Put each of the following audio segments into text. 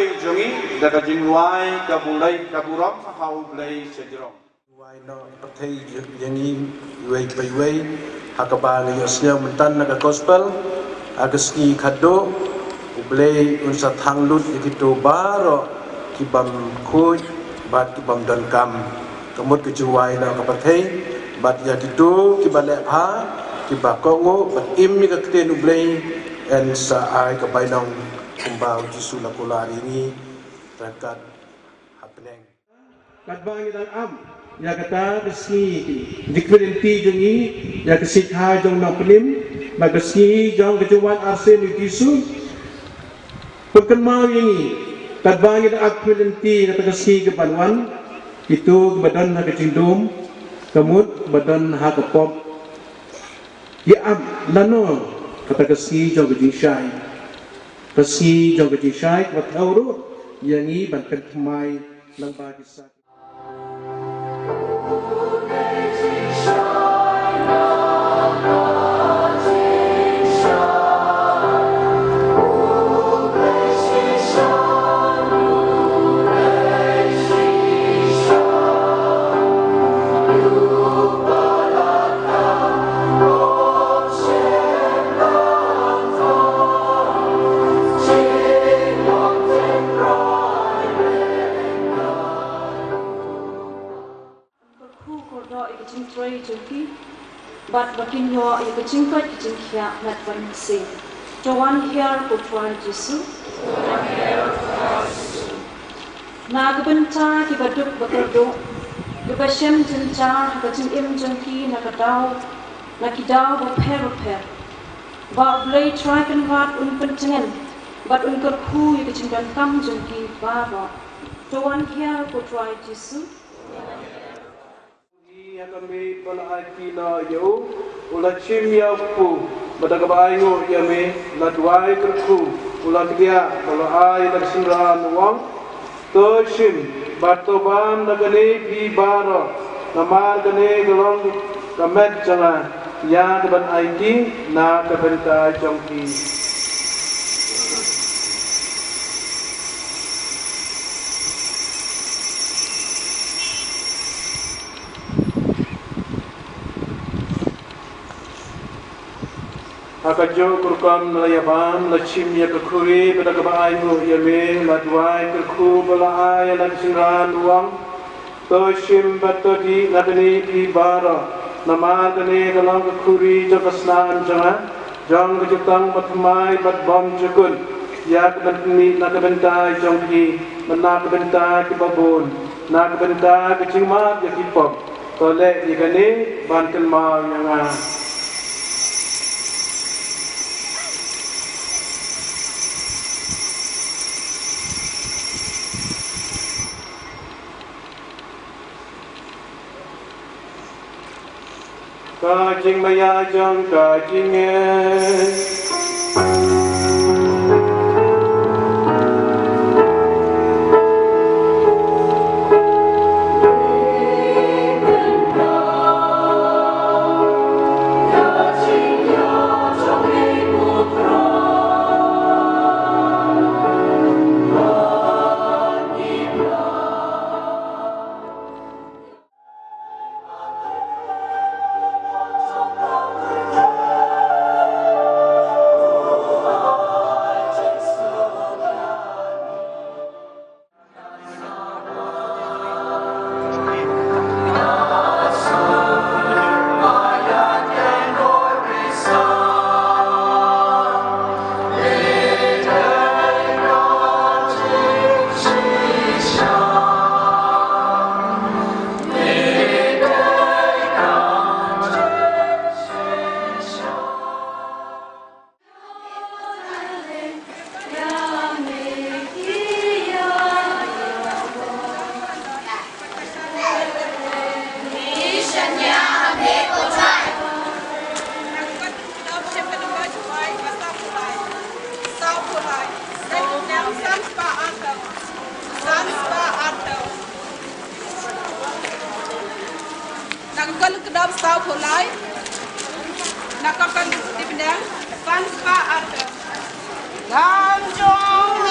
Oi jongi daga jingwai kabulai kaburam hau blai sedirong. Wai no pathai yangi wei pai wei hakaba ngi yosnya mentan naga gospel agaski khado ublei unsa thanglut yaitu baro kibam khoi bat kibam dan kam kemut kejuwai na kapathai bat ya ditu kibale pha kibakongo bat im ni kakten ublei en sa ai ka bainong kumbau jisu lakulari ini terangkat happening kadbang dan am ya kata besi dikredenti jengi ya kesikha jong na pelim bagasi jong kejuan arsen disu perkenal ini kadbang dan akredenti kata kesi kepanwan itu badan ha kecindum kemut badan ha kepop ya am lano kata kesi jong kejishai kesi jong kejishai wathauru yangi bankan kemai lang bagi sa but bakin yo i kecingkat kecingkia mat panse jawan here ko tuan Yesu na gebenta ki baduk bakardo gebashem jencar kecing im jengki na kadau na kidau ba per ba blai try kan wat un pentengen but un kerku i kecingkan kam jengki ba jawan here ko tuan Yesu kami pada akina yo ulah cimia pu pada kebaingo ya me ladwai kerku ulah dia kalau ai nak sinran wang toshim batoban nagane bi bara namar gane gelong kamet jangan ya depan ID na kebenta jongki Akajo kurkam layaban lachim ya kekuri pada kebaai mu yame ladwai kerku bala ay lan singran uang toshim batodi nagani di bara nama gane galang kekuri jakasnaan jangan jang kejutang matmai bat bom jukun ya kebentni nakabentai jongki menak kebentai kibabun nak kebentai kecingmat ya kipop tolek yagane banten mau yang Kajing maya jang kajingnya Nakakal kedap stau polai, nakakal di benda, fans pa ada. Ganjong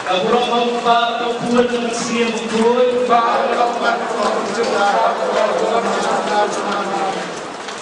Abraham Pak Tuhan Mesir Tuhan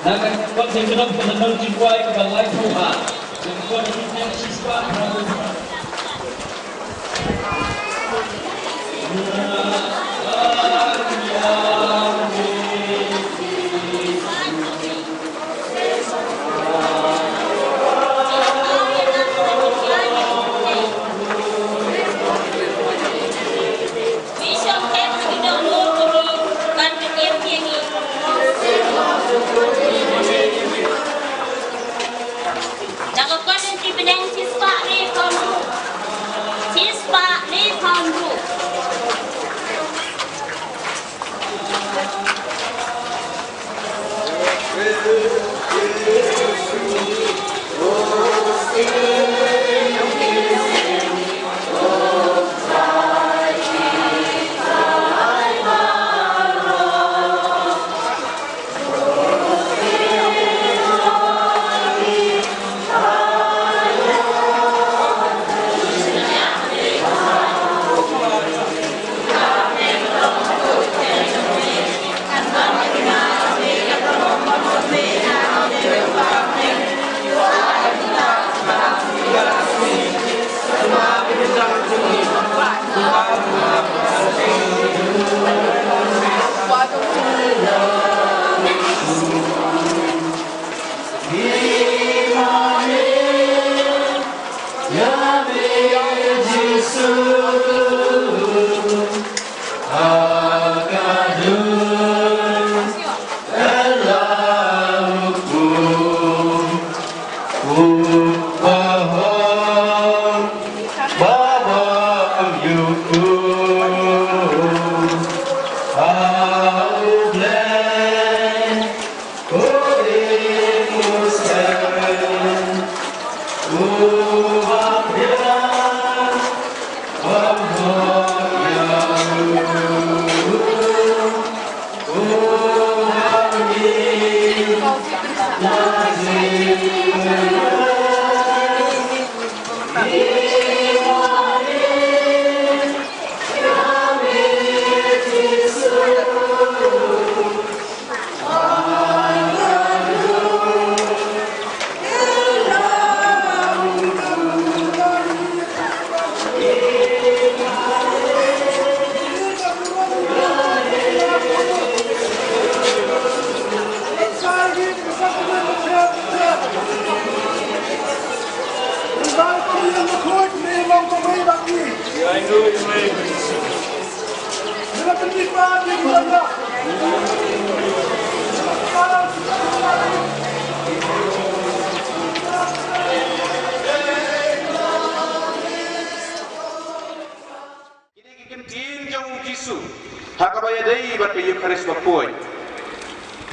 Nakan kuat dengan benar jiwai kebalai Tuhan dan kuat dengan siswa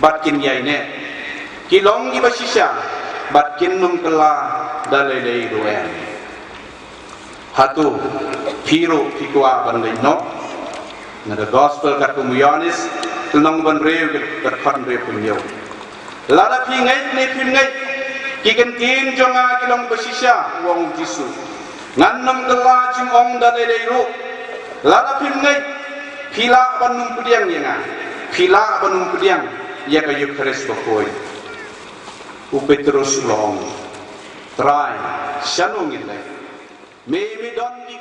Batkin yaine kilong di basisya batkin num kela dalai doen hatu piro pikwa bandai no na the gospel kat kumuyanis tulong ban rew kat khan rew punyo lada pingai ne pingai kiken kin jonga kilong basisya wong jisu ngannam kela jing ong dalai ro lada pingai pila banum pudiang yenga pila banum pudiang ya kayu keres bakoi upetrus long try shanong ilai me don di